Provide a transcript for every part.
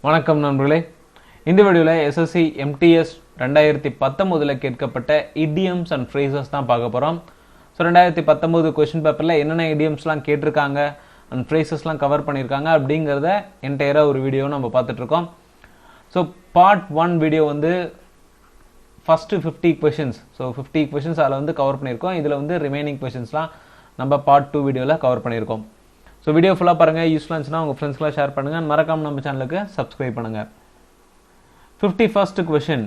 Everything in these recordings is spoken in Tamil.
வணக்கம் நண்பர்களே. இந்த வீடியோவில் எஸ்எஸ்சி எம்டிஎஸ் 2019 கேட்கப்பட்ட idioms அண்ட் phrases தான் பார்க்க போகிறோம். ஸோ 2019 கொஷின் பேப்பரில் என்னென்ன இடியம்ஸ்லாம் கேட்டிருக்காங்க அண்ட் ஃப்ரேசஸ்லாம் கவர் பண்ணியிருக்காங்க அப்படிங்கிறத என்டையராக ஒரு வீடியோ நம்ம பார்த்துட்ருக்கோம். ஸோ பார்ட் 1 வீடியோ வந்து ஃபஸ்ட்டு 50 கொஷின்ஸ். ஸோ 50 கொஷின்ஸ் அதில் வந்து கவர் பண்ணியிருக்கோம். இதில் வந்து ரிமைனிங் கொஷின்ஸ்லாம் நம்ம பார்ட் 2 வீடியோவில் கவர் பண்ணியிருக்கோம். ஸோ வீடியோ ஃபுல்லாக பாருங்கள். யூஸ்ஃபுல்லாக இருந்துச்சுன்னா உங்கள் ஃப்ரெண்ட்ஸ்க்குலாம் ஷேர் பண்ணுங்கள். மறக்காமல் நம்ம சேனலுக்கு சப்ஸ்கிரைப் பண்ணுங்கள். 51st question.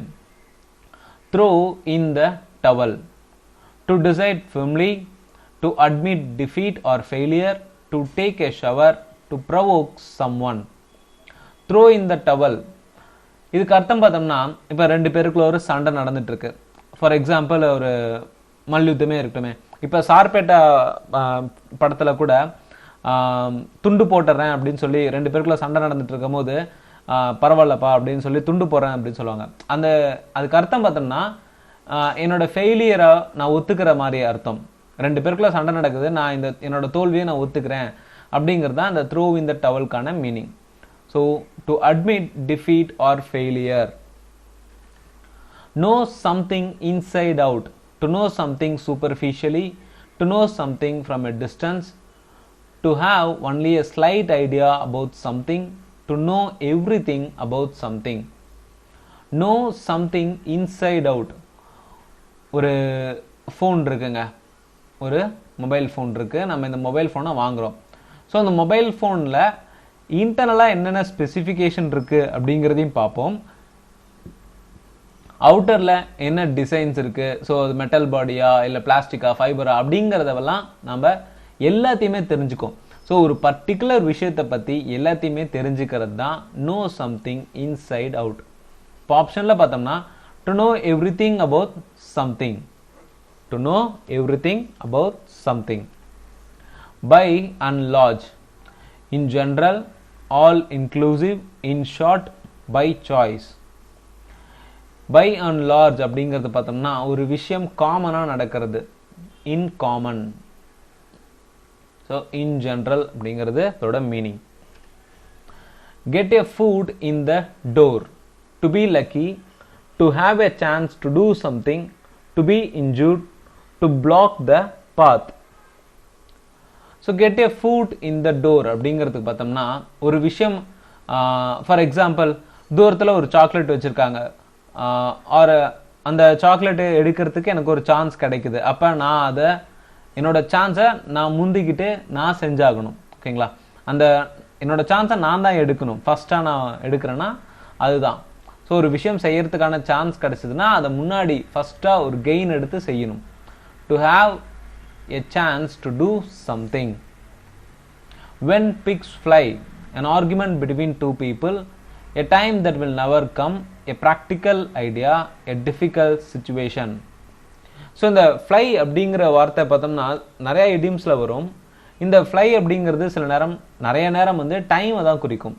Throw in the towel. To decide firmly, to admit defeat or failure, to take a shower, to provoke someone. Throw in the towel. இதுக்கு அர்த்தம் பார்த்தோம்னா, இப்போ ரெண்டு பேருக்குள்ள ஒரு சண்டை நடந்துட்டு இருக்கு. ஃபார் எக்ஸாம்பிள் ஒரு மல்யுத்தமே இருக்கட்டுமே. இப்போ சார்பேட்டா படத்தில் கூட துண்டு போட்டுறேன் அப்படின்னு சொல்லி ரெண்டு பேருக்குள்ள சண்டை நடந்துட்டு இருக்கும் போது பரவாயில்லப்பா அப்படின்னு சொல்லி துண்டு போடுறேன் அப்படின்னு சொல்லுவாங்க. அதுக்கு அர்த்தம் பார்த்தோம்னா என்னோட ஃபெயிலியரை நான் ஒத்துக்கிற மாதிரி அர்த்தம். ரெண்டு பேருக்குள்ள சண்டை நடக்குது, நான் என்னோட தோல்வியை நான் ஒத்துக்கிறேன் அப்படிங்கிறது தான் அந்த த்ரோ இன் த டவல்கான meaning. So to admit defeat or failure. Know something inside out. To know something superficially. To know something from a distance. To have only a slight idea about something. To know everything about something. Know something inside out. ஒரு ஃபோன் இருக்குங்க, ஒரு மொபைல் ஃபோன் இருக்குது. நம்ம இந்த மொபைல் ஃபோனை வாங்குகிறோம். ஸோ அந்த மொபைல் ஃபோனில் இன்டர்னலாக என்னென்ன ஸ்பெசிஃபிகேஷன் இருக்குது அப்படிங்கிறதையும் பார்ப்போம். அவுட்டரில் என்ன டிசைன்ஸ் இருக்குது, ஸோ அது மெட்டல் பாடியா இல்லை பிளாஸ்டிக்கா ஃபைபரா அப்படிங்கிறதெல்லாம் நம்ம எல்லாத்தையுமே தெரிஞ்சுக்கும். ஸோ ஒரு பர்டிகுலர் விஷயத்தை பற்றி எல்லாத்தையுமே தெரிஞ்சுக்கிறது தான் நோ சம்திங் இன்சைட் அவுட். இப்போ ஆப்ஷனில் பார்த்தோம்னா to know everything about something. To know everything about something. By and large. In general, all inclusive, in short, by choice. By and large அப்படிங்கிறது பார்த்தோம்னா ஒரு விஷயம் காமனாக நடக்கிறது. In common. So in general அப்படிங்கிறது அதோட meaning. Get a foot in the door. To be lucky. To have a chance to do something. To be injured. To block the path. So get a foot in the door அப்படிங்கிறதுக்கு பார்த்தோம்னா ஒரு விஷயம், ஃபார் எக்ஸாம்பிள் தூரத்தில் ஒரு சாக்லேட் வச்சுருக்காங்க, ஆர் அந்த சாக்லேட்டு எடுக்கிறதுக்கு எனக்கு ஒரு சான்ஸ் கிடைக்குது. அப்போ நான் அதை என்னோட சான்ஸை நான் முந்திக்கிட்டு நான் செஞ்சாகணும். ஓகேங்களா? அந்த என்னோட சான்ஸை நான் தான் எடுக்கணும். ஃபஸ்ட்டாக நான் எடுக்கிறேன்னா அதுதான். ஸோ ஒரு விஷயம் செய்யறதுக்கான சான்ஸ் கிடைச்சதுன்னா அதை முன்னாடி ஃபஸ்ட்டாக ஒரு கெயின் எடுத்து செய்யணும். To have a chance to do something. When pigs fly. an argument between two people. a time that will never come. a practical idea. a difficult situation. So இந்த ஃப்ளை அப்படிங்கிற வார்த்தை பார்த்தோம்னா நிறையா இடியம்ஸில் வரும். இந்த ஃப்ளை அப்படிங்கிறது சில நேரம் நிறைய நேரம் வந்து டைமை தான் குறிக்கும்.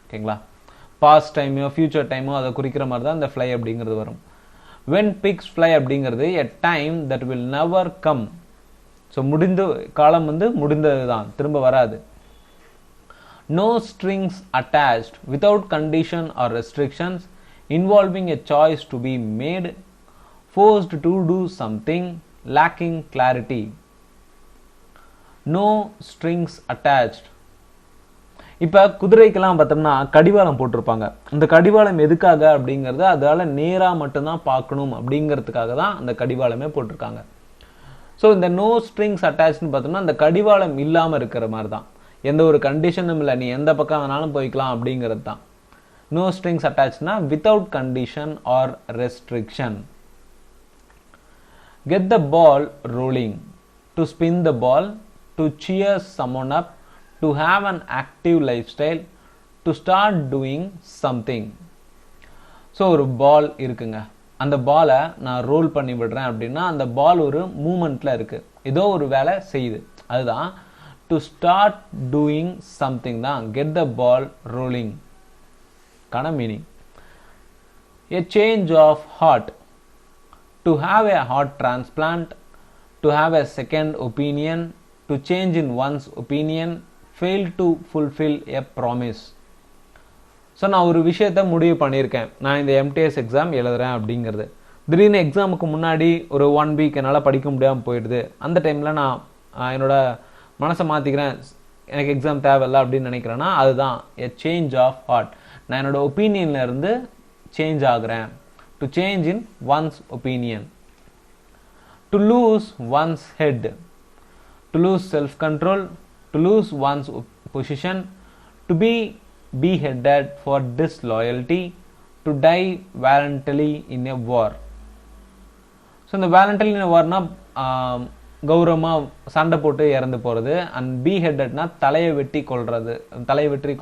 ஓகேங்களா? பாஸ்ட் டைமோ ஃபியூச்சர் டைமோ அதை குறிக்கிற மாதிரி தான் இந்த ஃப்ளை அப்படிங்கிறது வரும். வென் பிக்ஸ் ஃப்ளை அப்படிங்கிறது a time that will never come. So காலம் வந்து முடிந்தது தான், திரும்ப வராது. No strings attached. Without condition or restrictions. Involving a choice to be made. forced to do something. lacking clarity. no strings attached. இப்போ குதிரைக்கெல்லாம் பார்த்தோம்னா கடிவாளம் போட்டிருப்பாங்க. இந்த கடிவாளம் எதுக்காக அப்படிங்கிறது அதால் நேராக மட்டும்தான் பார்க்கணும் அப்படிங்கிறதுக்காக தான் அந்த கடிவாளமே போட்டிருக்காங்க. ஸோ இந்த நோ ஸ்ட்ரிங்ஸ் அட்டாச்னு பார்த்தோம்னா அந்த கடிவாளம் இல்லாமல் இருக்கிற மாதிரி தான். எந்த ஒரு கண்டிஷனும் இல்லை, நீ எந்த பக்கம் வேணாலும் போய்க்கலாம் அப்படிங்கிறது தான். நோ ஸ்ட்ரிங்ஸ் அட்டாச்னா without condition or restriction. Get the ball rolling. To spin the ball. To cheer someone up. To have an active lifestyle. To start doing something. So ஒரு பால் இருக்குங்க, அந்த பாலை நான் ரோல் பண்ணி விடுறேன் அப்படின்னா அந்த பால் ஒரு மூமெண்ட்டில் இருக்குது, ஏதோ ஒரு வேலை செய்யுது. அதுதான் டு ஸ்டார்ட் டூயிங் சம்திங் தான் கெட் த பால் ரோலிங் கான meaning. A change of heart. To have a heart transplant. To have a second opinion. To change in one's opinion. Fail to fulfill a promise. So நான் ஒரு விஷயத்த முடிவு பண்ணியிருக்கேன், நான் இந்த எம்டிஎஸ் எக்ஸாம் எழுதுறேன் அப்படிங்கிறது. திடீர்னு எக்ஸாமுக்கு முன்னாடி ஒரு 1 வீக் என்னால் படிக்க முடியாமல் போயிடுது. அந்த டைமில் நான் என்னோட மனசை மாற்றிக்கிறேன், எனக்கு எக்ஸாம் தேவையில்லை அப்படின்னு நினைக்கிறேன்னா அதுதான் எ சேஞ்ச் ஆஃப் ஹார்ட். நான் என்னோட ஒப்பீனியன்ல இருந்து சேஞ்ச் ஆகுறேன். To change in one's opinion. To lose one's head. To lose self control. To lose one's position. To be beheaded for disloyalty. To die voluntarily in a war. So இந்த வேலண்டலி இன் வார்னா கௌரவமாக சண்டை போட்டு இறந்து போகிறது. அண்ட் பீஹெட்டட்னா தலையை வெட்டி கொள்வது. தலையை வெட்டி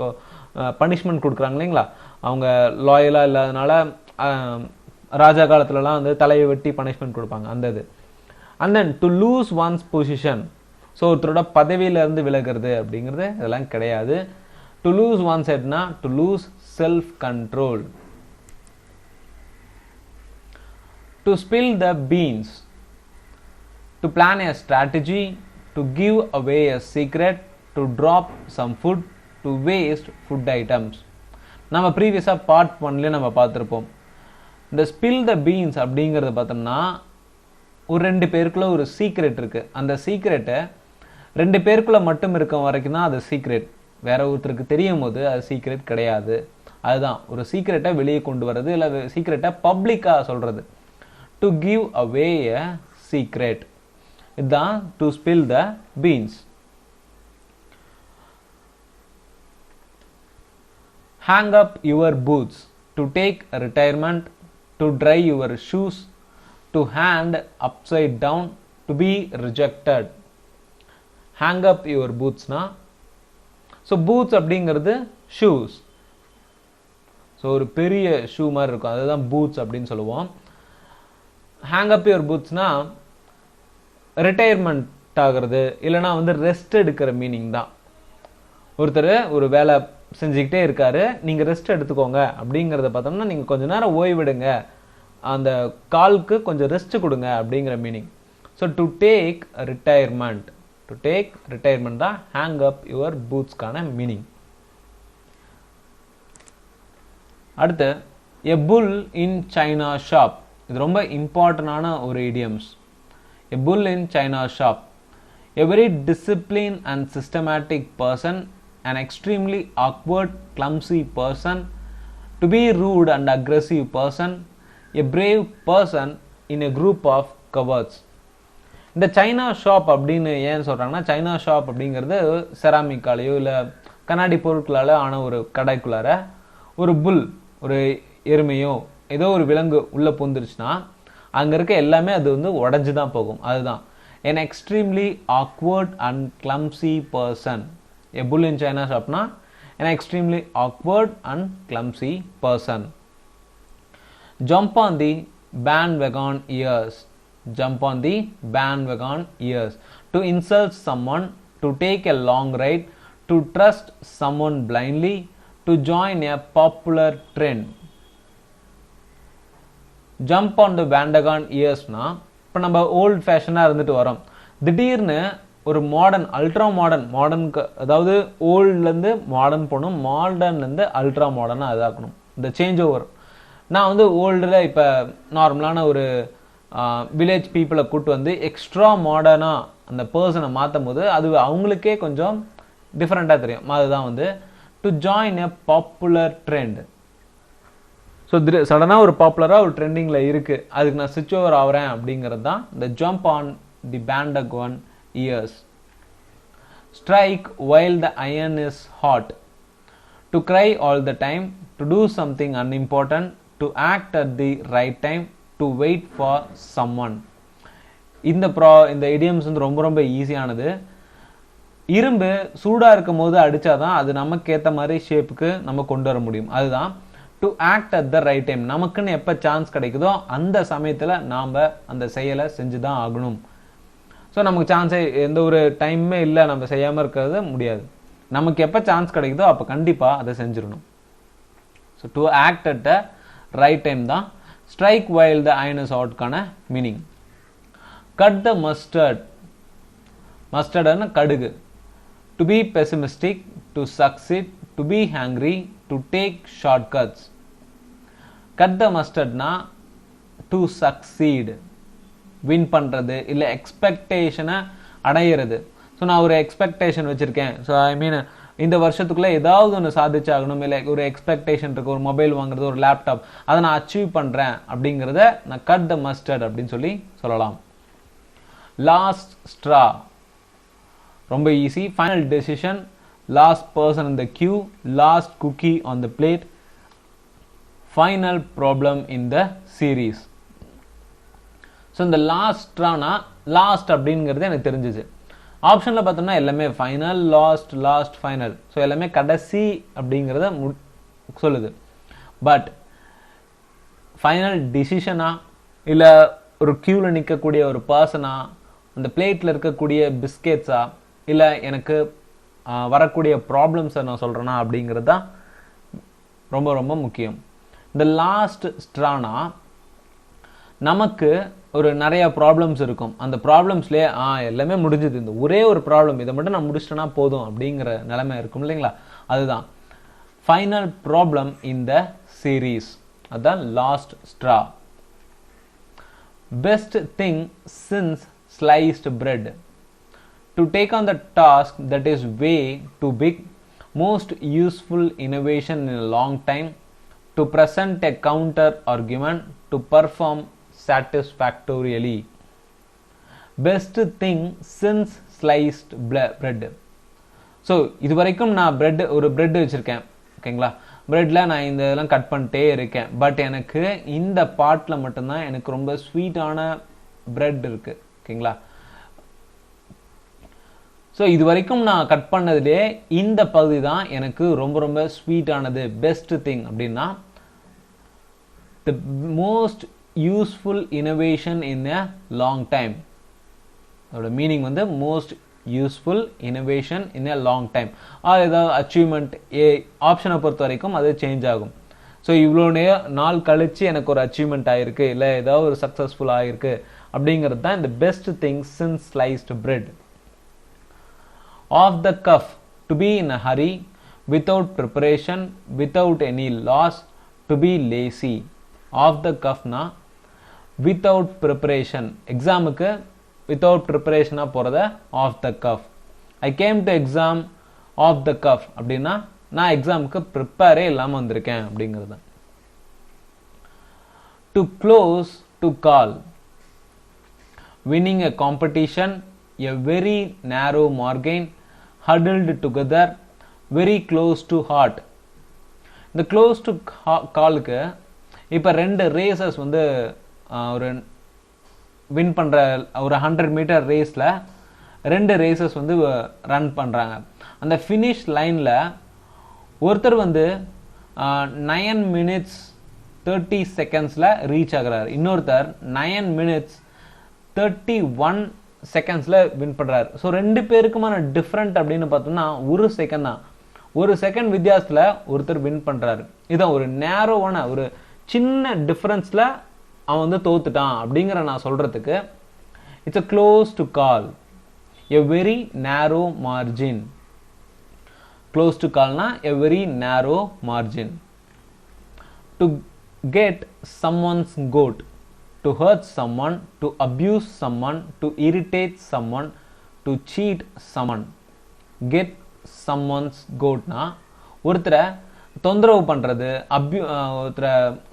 பனிஷ்மெண்ட் கொடுக்குறாங்க இல்லைங்களா, அவங்க லாயலாக இல்லாதனால ராஜா காலத்துலலாம் வந்து தலையை வெட்டி பனிஷ்மெண்ட் கொடுப்பாங்க அந்த இது. And then to lose one's position. So ஒருத்தரோட பதவியிலேருந்து விலகிறது அப்படிங்கிறது இதெல்லாம் கிடையாது. டு லூஸ் ஒன்ஸ் ஹெட்னா to lose self control. To spill the beans. To plan a strategy. To give away a secret. To drop some food. To waste food items. நம்ம ப்ரீவியஸாக பார்ட் 1ல நம்ம பார்த்துருப்போம். இந்த ஸ்பில் த பீன்ஸ் அப்படிங்கிறத பார்த்தோம்னா ஒரு 2 பேருக்குள்ள ஒரு சீக்ரெட் இருக்குது. அந்த சீக்ரெட்டை 2 பேருக்குள்ள மட்டும் இருக்க வரைக்கும் தான் அது சீக்ரெட். வேற ஒருத்தருக்கு தெரியும் போது அது சீக்ரெட் கிடையாது. அதுதான் ஒரு சீக்ரெட்டை வெளியே கொண்டு வர்றது, இல்லை சீக்ரெட்டை பப்ளிக்காக சொல்கிறது. To give away a secret. இதுதான் to spill the beans. Hang up your boots. To take retirement. To dry your shoes. To hand upside down. To be rejected. Hang up your boots na. So boots அப்படிங்கிறது shoes. ஸோ ஒரு பெரிய ஷூ மாதிரி இருக்கும், அதுதான் பூட்ஸ் அப்படின்னு சொல்லுவோம். ஹேங் அப் யுவர் பூட்ஸ்னா ரிட்டையர்மெண்ட் ஆகிறது, இல்லைனா வந்து ரெஸ்ட் எடுக்கிற மீனிங் தான். ஒருத்தர் ஒரு வேலை செஞ்சுக்கிட்டே இருக்காரு, நீங்கள் ரெஸ்ட் எடுத்துக்கோங்க அப்படிங்கிறத பார்த்தோம்னா நீங்கள் கொஞ்ச நேரம் ஓய்விடுங்க, அந்த காலுக்கு கொஞ்சம் ரெஸ்ட் கொடுங்க அப்படிங்கிற meaning. So to take retirement. To take retirement தான் ஹேங் அப் யுவர் பூட்ஸ்க்கான மீனிங். அடுத்து எ புல் இன் சைனா ஷாப். இது ரொம்ப இம்பார்ட்டண்டான ஒரு idioms. A bull in China shop. A very discipline and systematic person. an extremely awkward, clumsy person. To be rude and aggressive person. A brave person in a group of cowards. இந்த சைனா ஷாப் அப்படின்னு ஏன் சொல்கிறாங்கன்னா, சைனா ஷாப் அப்படிங்கிறது செராமிக்காலேயோ இல்லை கண்ணாடி பொருட்களால் ஆன ஒரு கடைக்குள்ளார ஒரு புல், ஒரு எருமையோ ஏதோ ஒரு விலங்கு உள்ளே பூந்துருச்சுன்னா அங்கே இருக்க எல்லாமே அது வந்து உடஞ்சி தான் போகும். அதுதான் an extremely awkward and clumsy person. A bull in China shopனா an extremely awkward and clumsy person. Jump on the bandwagon ears. Jump on the bandwagon ears. To insult someone. To take a long ride. To trust someone blindly. To join a popular trend. Jump on the bandwagon earsனா இப்போ நம்ம ஓல்ட் ஃபேஷனாக இருந்துட்டு வரோம், திடீர்னு ஒரு மாடர்ன், அல்ட்ரா மாடர்னுக்கு, அதாவது ஓல்ட்லேருந்து மாடர்ன் போகணும், மாடர்ன்லேருந்து அல்ட்ரா மாடர்னாக இதாக்கணும், இந்த சேஞ்ச் ஓவர். நான் வந்து ஓல்டில் இப்போ நார்மலான ஒரு வில்லேஜ் பீப்புளை கூப்பிட்டு வந்து எக்ஸ்ட்ரா மாடர்னாக அந்த பர்சனை மாற்றும் போது அது அவங்களுக்கே கொஞ்சம் டிஃப்ரெண்ட்டாக தெரியும். அதுதான் வந்து to join a popular trend. So சடனாக ஒரு பாப்புலராக ஒரு ட்ரெண்டிங்கில் இருக்குது, அதுக்கு நான் ஸ்விட்ச் ஓவர் ஆகிறேன் அப்படிங்கிறது தான் இந்த jump on the bandwagon ears. Strike while the iron is hot. To cry all the time. To do something unimportant. To act at the right time. To wait for someone. இந்த idioms வந்து ரொம்ப ரொம்ப ஈஸியானது. இரும்பு சூடாக இருக்கும் போது அடித்தாதான் அது நமக்கு ஏற்ற மாதிரி ஷேப்புக்கு நம்ம கொண்டு வர முடியும். அதுதான் to act at the right time. நமக்குன்னு எப்போ சான்ஸ் கிடைக்குதோ அந்த சமயத்தில் நாம் அந்த செயலை செஞ்சு தான் ஆகணும். ஸோ நமக்கு சான்ஸே எந்த ஒரு டைமே இல்லை, நம்ம செய்யாமல் இருக்கிறது முடியாது. நமக்கு எப்போ சான்ஸ் கிடைக்குதோ அப்போ கண்டிப்பாக அதை செஞ்சிடணும். So to act at the right time தான் strike while the iron is ஹாட்கான மீனிங். Cut the mustard. மஸ்டர்டுன்னு கடுகு. To be pessimistic. To succeed. To be hangry. To to take shortcuts. Cut the மஸ்டர்ட்னா டு சக்சீட், வின் பண்ணுறது இல்லை எக்ஸ்பெக்டேஷனை அடையிறது. ஸோ நான் ஒரு எக்ஸ்பெக்டேஷன் வச்சுருக்கேன், ஸோ ஐ மீன் இந்த வருஷத்துக்குள்ளே ஏதாவது ஒன்று சாதிச்சாகணும், இல்லை ஒரு எக்ஸ்பெக்டேஷன் இருக்குது, ஒரு மொபைல் வாங்குறது, ஒரு லேப்டாப், அதை நான் அச்சீவ் பண்ணுறேன் அப்படிங்கிறத நான் கட் த மஸ்டர்ட் அப்படின்னு சொல்லலாம். லாஸ்ட் ஸ்ட்ரா ரொம்ப easy. Final decision, last person in the queue, last cookie on the plate, final problem in the series. So இந்த லாஸ்ட் ஸ்ட்ரானா லாஸ்ட் அப்படிங்கிறது எனக்கு தெரிஞ்சிச்சு. ஆப்ஷனில் பார்த்தோம்னா எல்லாமே final, last, last, final, so எல்லாமே கடைசி அப்படிங்கிறத சொல்லுது. பட் ஃபைனல் டிசிஷனா இல்லை ஒரு க்யூவில் நிற்கக்கூடிய ஒரு பர்சனா, அந்த பிளேட்டில் இருக்கக்கூடிய பிஸ்கெட்ஸா, இல்லை எனக்கு வரக்கூடிய ப்ராப்ளம்ஸை நான் சொல்கிறேன்னா அப்படிங்கிறது தான் ரொம்ப ரொம்ப முக்கியம். இந்த லாஸ்ட் ஸ்ட்ரானா நமக்கு ஒரு நிறைய ப்ராப்ளம்ஸ் இருக்கும், அந்த ப்ராப்ளம்ஸ்லேயே எல்லாமே முடிஞ்சது, இந்த ஒரே ஒரு ப்ராப்ளம், இதை மட்டும் நான் முடிச்சிட்டேன்னா போதும் அப்படிங்கிற நிலைமை இருக்கும் இல்லைங்களா, அதுதான் final problem in the series, அதுதான் last straw. Best thing since sliced bread, to take on the task that is way too big, most useful innovation in a long time, to present a counter argument, to perform satisfactorily. Best thing since sliced bread. So இது வரைக்கும் நான் ஒரு பிரெட் வச்சுருக்கேன் ஓகேங்களா, பிரெட்டில் நான் இந்த இதெல்லாம் கட் பண்ணிட்டே இருக்கேன், பட் எனக்கு இந்த பார்ட்டில் மட்டும்தான் எனக்கு ரொம்ப ஸ்வீட்டான பிரெட் இருக்குது ஓகேங்களா. ஸோ இது வரைக்கும் நான் கட் பண்ணதுலே இந்த பகுதி தான் எனக்கு ரொம்ப ரொம்ப ஸ்வீட்டானது. பெஸ்ட் திங் அப்படின்னா the most useful innovation in a long time. அதோட மீனிங் வந்து most useful innovation in a long time. ஏதாவது அச்சீவ்மெண்ட் ஆப்ஷனை பொறுத்த வரைக்கும் அது சேஞ்ச் ஆகும். ஸோ இவ்வளோ நாள் கழித்து எனக்கு ஒரு அச்சீவ்மெண்ட் ஆகிருக்கு, இல்லை ஏதாவது ஒரு சக்ஸஸ்ஃபுல் ஆகிருக்கு அப்படிங்கிறது தான் இந்த best thing since sliced bread. Off the cuff, to be in a hurry, without preparation, without any loss, to be lazy. Off the cuff na without preparation. எக்ஸாமுக்கு வித்தவுட் ப்ரிப்பரேஷனாக போகிறத off the cuff. I came to exam off the cuff அப்படின்னா நான் எக்ஸாமுக்கு ப்ரிப்பேரே இல்லாமல் வந்திருக்கேன் அப்படிங்கிறது. To close, to call, winning a competition, a very narrow margin, huddled together, very close to heart. இந்த க்ளோஸ் டு காலுக்கு இப்போ 2 ரேசர்ஸ் வந்து ஒரு வின் பண்ணுற ஒரு 100 மீட்டர் ரேஸில் 2 ரேசர்ஸ் வந்து ரன் பண்ணுறாங்க. அந்த ஃபினிஷ் லைனில் ஒருத்தர் வந்து 9 minutes 30 seconds ரீச் ஆகிறார், இன்னொருத்தர் 9 minutes 31 seconds வின் பண்ணுறாரு. ஸோ 2 பேருக்குமான டிஃப்ரெண்ட் அப்படின்னு பார்த்தோம்னா 1 செகண்ட் தான். 1 செகண்ட் வித்தியாசத்தில் ஒருத்தர் வின் பண்ணுறாரு. இதான் ஒரு நேரோவான ஒரு சின்ன டிஃப்ரென்ஸில் அவன் வந்து தோத்துட்டான் அப்படிங்கிற நான் சொல்கிறதுக்கு it's a close to call, a very narrow margin. Close to கால்னா a very narrow margin. To get someone's goat, to hurt someone, to abuse someone, to irritate someone, to cheat someone. Get someone's goat na ஒருத்தரை தொந்தரவு பண்ணுறது, ஒருத்தரை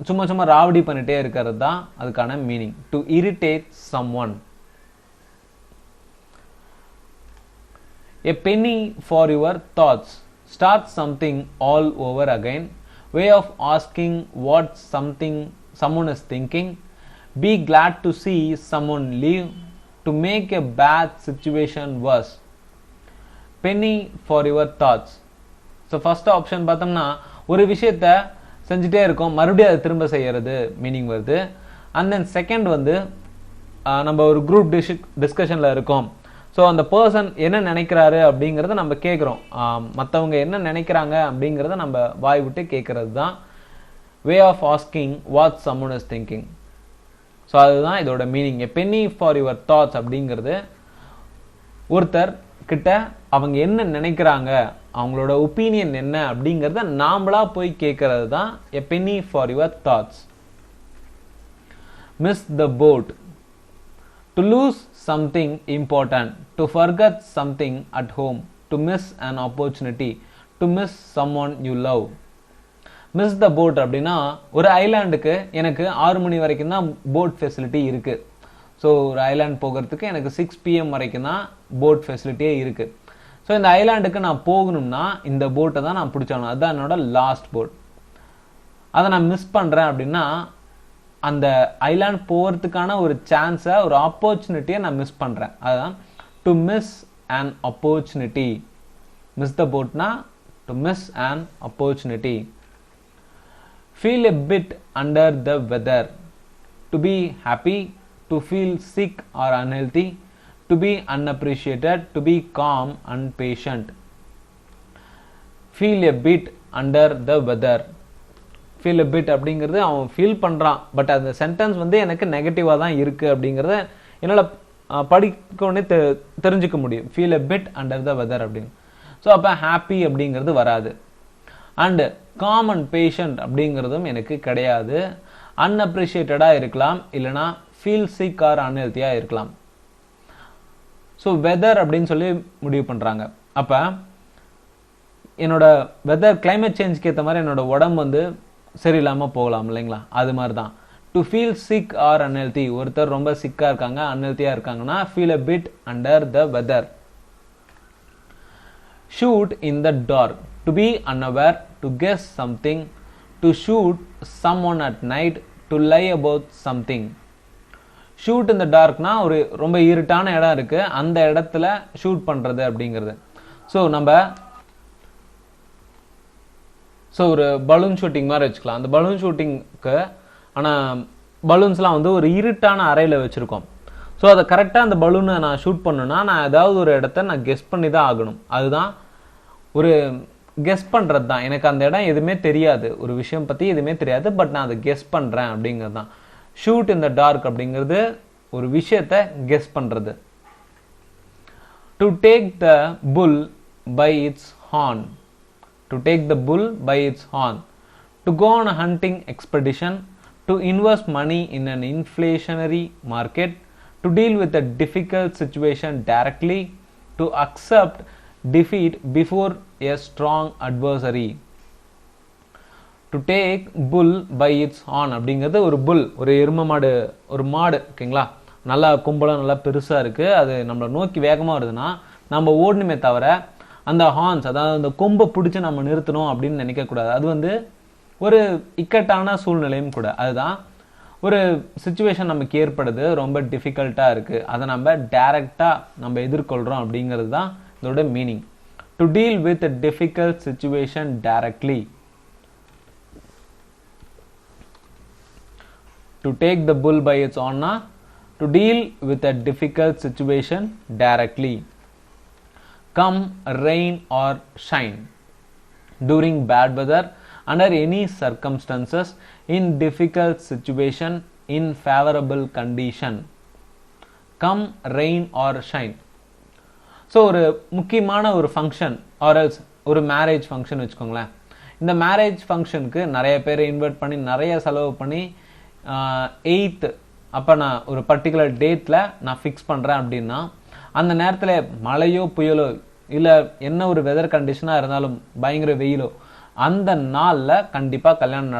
சும்மா சும்மா ராவடி பண்ணிட்டே இருக்கிறது தான் அதுக்கான meaning. To irritate someone. A penny for your thoughts. Start something all over again. Way of asking what someone is thinking. Be glad to see someone leave, to make a bad situation worse. Penny for your thoughts. So first option பார்த்தோம்னா ஒரு விஷயத்த செஞ்சுட்டே இருக்கோம், மறுபடியும் அதை திரும்ப செய்யறது மீனிங் வருது. அண்ட் தென் செகண்ட் வந்து நம்ம ஒரு குரூப் டிஸ்கஷனில் இருக்கோம், ஸோ அந்த பர்சன் என்ன நினைக்கிறாரு அப்படிங்கிறத நம்ம கேட்குறோம், மற்றவங்க என்ன நினைக்கிறாங்க அப்படிங்கிறத நம்ம வாய் விட்டு கேட்கறது தான் way of asking what someone is thinking. So அதுதான் இதோட meaning. Penny for your thoughts அப்படிங்கிறது ஒருத்தர் கிட்ட அவங்க என்ன நினைக்கிறாங்க, அவங்களோட ஒப்பீனியன் என்ன அப்படிங்கிறத நாமளா போய் கேட்கறது தான் a penny for your thoughts. Miss the boat. To lose something important, to forget something at home, to miss an opportunity, to miss someone you love. Miss the boat அப்படின்னா ஒரு ஐலாண்டுக்கு எனக்கு 6 மணி வரைக்கும் தான் போட் ஃபெசிலிட்டி இருக்கு. ஸோ ஒரு ஐலாண்ட் போகிறதுக்கு எனக்கு 6 PM வரைக்கும் தான் போட் ஃபெசிலிட்டியே இருக்கு. ஸோ இந்த ஐலாண்டுக்கு நான் போகணும்னா இந்த போட்டை தான் நான் பிடிச்சாகணும். அதுதான் என்னோட லாஸ்ட் போட். அதை நான் மிஸ் பண்ணுறேன் அப்படின்னா அந்த ஐலாண்ட் போகிறதுக்கான ஒரு சான்ஸை, ஒரு ஆப்பர்ச்சுனிட்டியை நான் மிஸ் பண்ணுறேன். அதுதான் to miss an opportunity. Miss the போட்னா to miss an opportunity. Feel a bit under the weather. To be happy, to feel sick or unhealthy, to be unappreciated, to be calm and patient. Feel a bit under the weather. Feel a bit அப்படிங்கிறது அவன் ஃபீல் பண்ணுறான், பட் அந்த சென்டென்ஸ் வந்து எனக்கு நெகட்டிவாக தான் இருக்குது அப்படிங்கிறத என்னால் படிக்கொண்டே தெரிஞ்சுக்க முடியும். Feel a bit under the weather அப்படின்னு. ஸோ அப்போ ஹாப்பி அப்படிங்கிறது வராது. அண்டு காம் அண்ட் பேஷண்ட் அப்படிங்கிறதும் எனக்கு கிடையாது. அன்அப்ரிஷியேட்டடாக இருக்கலாம், இல்லைனா ஃபீல் சிக் ஆர் அன்ஹெல்த்தியாக இருக்கலாம். ஸோ வெதர் அப்படின்னு சொல்லி முடிவு பண்ணுறாங்க. அப்போ என்னோட வெதர் கிளைமேட் சேஞ்சுக்கு ஏற்ற மாதிரி என்னோட உடம்பு வந்து சரியில்லாமல் போகலாம் இல்லைங்களா? அது மாதிரி தான் to feel sick or unhealthy. ஒருத்தர் ரொம்ப சிக்காக இருக்காங்க, அன்ஹெல்த்தியாக இருக்காங்கன்னா feel a bit under the weather. Shoot in the dark. To be unaware, to guess something, to shoot someone at night, to lie about something. Shoot in the darkனா ஒரு ரொம்ப இருட்டான இடம் இருக்கு, அந்த இடத்துல ஷூட் பண்றது அப்படிங்கிறது. ஸோ ஒரு பலூன் ஷூட்டிங் மாதிரி வச்சுக்கலாம். அந்த பலூன் ஷூட்டிங்க்கு ஆனால் பலூன்ஸ்லாம் வந்து ஒரு இருட்டான அறையில் வச்சுருக்கோம். ஸோ அதை கரெக்டாக அந்த பலூனை நான் ஷூட் பண்ணணும்னா நான் ஏதாவது ஒரு இடத்த நான் கெஸ் பண்ணி தான் ஆகணும். அதுதான் ஒரு கெஸ் பண்ணுறது தான். எனக்கு அந்த இடம் எதுவுமே தெரியாது, ஒரு விஷயம் பற்றி எதுவுமே தெரியாது, பட் நான் அதை கெஸ் பண்ணுறேன் அப்படிங்கிறது தான் ஷூட் இன் த டார்க் அப்படிங்கிறது. ஒரு விஷயத்த கெஸ் பண்ணுறது. To take the bull by its horn. To take the bull by its horn. To go on a hunting expedition. To invest money in an inflationary market. To deal with a difficult situation directly, to accept defeat before a strong adversary. To take bull by its horn அப்படிங்கிறது ஒரு புல், ஒரு எரும மாடு, ஒரு மாடு ஓகேங்களா, நல்லா கும்பலம் நல்லா பெருசாக இருக்குது, அது நம்மளை நோக்கி வேகமாக வருதுன்னா நம்ம ஓடணுமே தவிர அந்த ஹார்ன்ஸ், அதாவது அந்த கொம்பை பிடிச்சி நம்ம நிறுத்தணும் அப்படின்னு நினைக்கக்கூடாது. அது வந்து ஒரு இக்கட்டான சூழ்நிலையும் கூட. அதுதான் ஒரு சிச்சுவேஷன் நமக்கு ஏற்படுது, ரொம்ப டிஃபிகல்ட்டாக இருக்குது, அதை நம்ம டைரக்டாக நம்ம எதிர்கொள்கிறோம் அப்படிங்கிறது தான் இதோட meaning. To deal with a difficult situation directly. To take the bull by its horn, to deal with a difficult situation directly. Come rain or shine. During bad weather, under any circumstances, in difficult situation, in favorable condition. Come rain or shine. So ஒரு முக்கியமான ஒரு ஃபங்க்ஷன் ஆர் எல்ஸ் ஒரு மேரேஜ் ஃபங்க்ஷன் வச்சுக்கோங்களேன். இந்த மேரேஜ் ஃபங்க்ஷனுக்கு நிறைய பேர் இன்வைட் பண்ணி நிறைய செலவு பண்ணி 8th அப்போ நான் ஒரு பர்டிகுலர் டேட்டில் நான் ஃபிக்ஸ் பண்ணுறேன் அப்படின்னா அந்த நேரத்தில் மழையோ புயலோ இல்லை என்ன ஒரு வெதர் கண்டிஷனாக இருந்தாலும் பயங்கர வெயிலோ அந்த நாளில் கண்டிப்பாக கல்யாணம்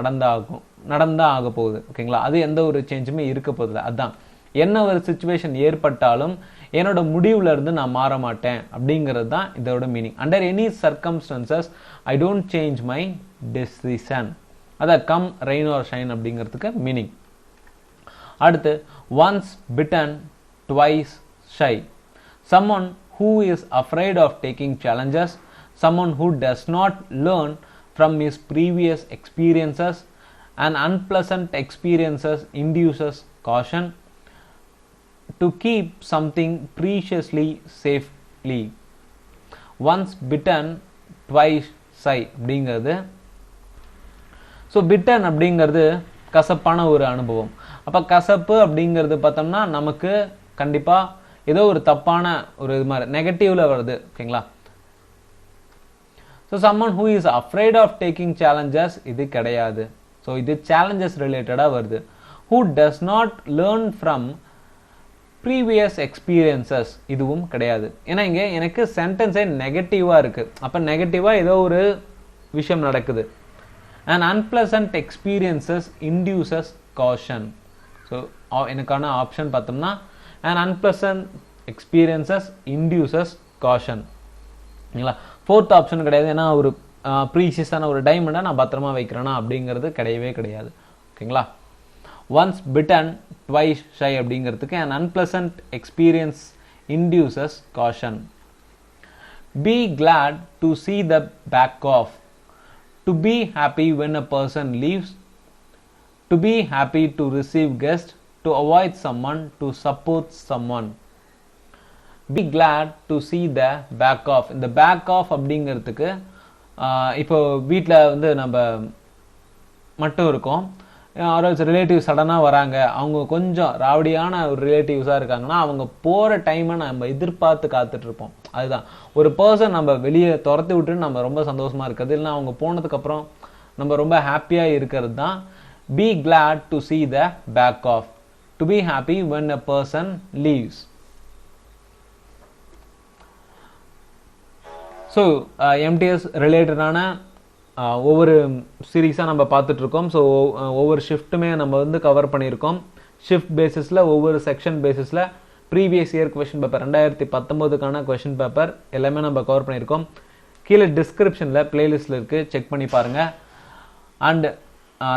நடந்தால் ஆக போகுது ஓகேங்களா. அது எந்த ஒரு சேஞ்சுமே இருக்க போகுதில்ல. அதுதான் என்ன ஒரு சுச்சுவேஷன் ஏற்பட்டாலும் என்னோட முடிவுல இருந்து நான் மாற மாட்டேன் அப்படிங்கிறது தான் இதோட meaning. Under any circumstances I don't change my decision. அதான் கம் ரெயின் ஆர் ஷைன் அப்படிங்கிறதுக்கு மீனிங். அடுத்து once bitten twice shy. someone who is afraid of taking challenges, someone who does not learn from his previous experiences. An unpleasant experiences induces caution. To keep something preciously safely. Once bitten twice shy அப்படிங்கிறது. ஸோ பிட்டன் அப்படிங்கிறது கசப்பான ஒரு அனுபவம். அப்போ கசப்பு அப்படிங்கிறது பார்த்தோம்னா நமக்கு கண்டிப்பாக ஏதோ ஒரு தப்பான ஒரு இது மாதிரி நெகட்டிவ்ல வருது ஓகேங்களா. So someone who is afraid of taking challenges இது கிடையாது. ஸோ இது challenges ரிலேட்டடாக வருது. who does not learn from previous experiences இதுவும் கிடையாது. ஏன்னா இங்கே எனக்கு சென்டென்ஸே நெகட்டிவாக இருக்குது. அப்போ நெகட்டிவாக ஏதோ ஒரு விஷயம் நடக்குது. and unpleasant experiences induces caution. So எனக்கான ஆப்ஷன் பார்த்தோம்னா and unpleasant experiences induces caution. இல்லைங்களா? ஃபோர்த் ஆப்ஷன் கிடையாது. ஏன்னா ஒரு ப்ரீஷியஸான ஒரு டைமண்டை நான் பத்திரமா வைக்கிறேன்னா அப்படிங்கிறது கிடையவே கிடையாது. ஓகேங்களா? ஒன்ஸ் பிட்டன் ட்வைஸ் ஷை அப்படிங்கிறதுக்கு an unpleasant experience induces caution. Be glad to see the back of. To be happy when a person leaves. To be happy to receive guests. To avoid someone. To support someone. Be glad to see the back of. இந்த back of அப்படிங்கிறதுக்கு இப்போ வீட்டில் வந்து நம்ம மட்டும் இருக்கோம், யாராச்சும் ரிலேட்டிவ் சடனாக வராங்க, அவங்க கொஞ்சம் ராவடியான ஒரு ரிலேட்டிவ்ஸாக இருக்காங்கன்னா அவங்க போகிற டைமை நம்ம எதிர்பார்த்து காத்துட்ருப்போம். அதுதான் ஒரு பர்சன் நம்ம வெளியே துரத்தி விட்டுன்னு நம்ம ரொம்ப சந்தோஷமாக இருக்கிறது, இல்லைன்னா அவங்க போனதுக்கப்புறம் நம்ம ரொம்ப ஹாப்பியாக இருக்கிறது தான் be glad to see the back of. To be happy when a person leaves. So MTS ரிலேட்டடான ஒவ்வொரு சீரீஸாக நம்ம பார்த்துட்ருக்கோம். ஸோ ஒவ்வொரு ஷிஃப்ட்டுமே நம்ம வந்து கவர் பண்ணியிருக்கோம். ஷிஃப்ட் பேசிஸில் ஒவ்வொரு செக்ஷன் பேசிஸில் ப்ரீவியஸ் இயர் கொஷின் பேப்பர் 2019க்கான கொஷின் பேப்பர் எல்லாமே நம்ம கவர் பண்ணியிருக்கோம். கீழே டிஸ்கிரிப்ஷனில் பிளேலிஸ்ட்டில் இருக்குது, செக் பண்ணி பாருங்கள். அண்ட்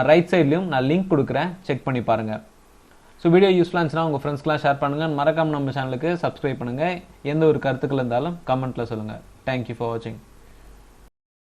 ரைட் சைட்லேயும் நான் லிங்க் கொடுக்குறேன், செக் பண்ணி பாருங்கள். ஸோ வீடியோ யூஸ்ஃபுல்லாக இருந்துச்சுன்னா உங்கள் ஃப்ரெண்ட்ஸ்க்கெலாம் ஷேர் பண்ணுங்கள். மறக்காமல் நம்ம சேனலுக்கு சப்ஸ்கிரைப் பண்ணுங்கள். எந்த ஒரு கருத்துக்கள் இருந்தாலும் கமெண்ட்டில் சொல்லுங்கள். Thank you for watching.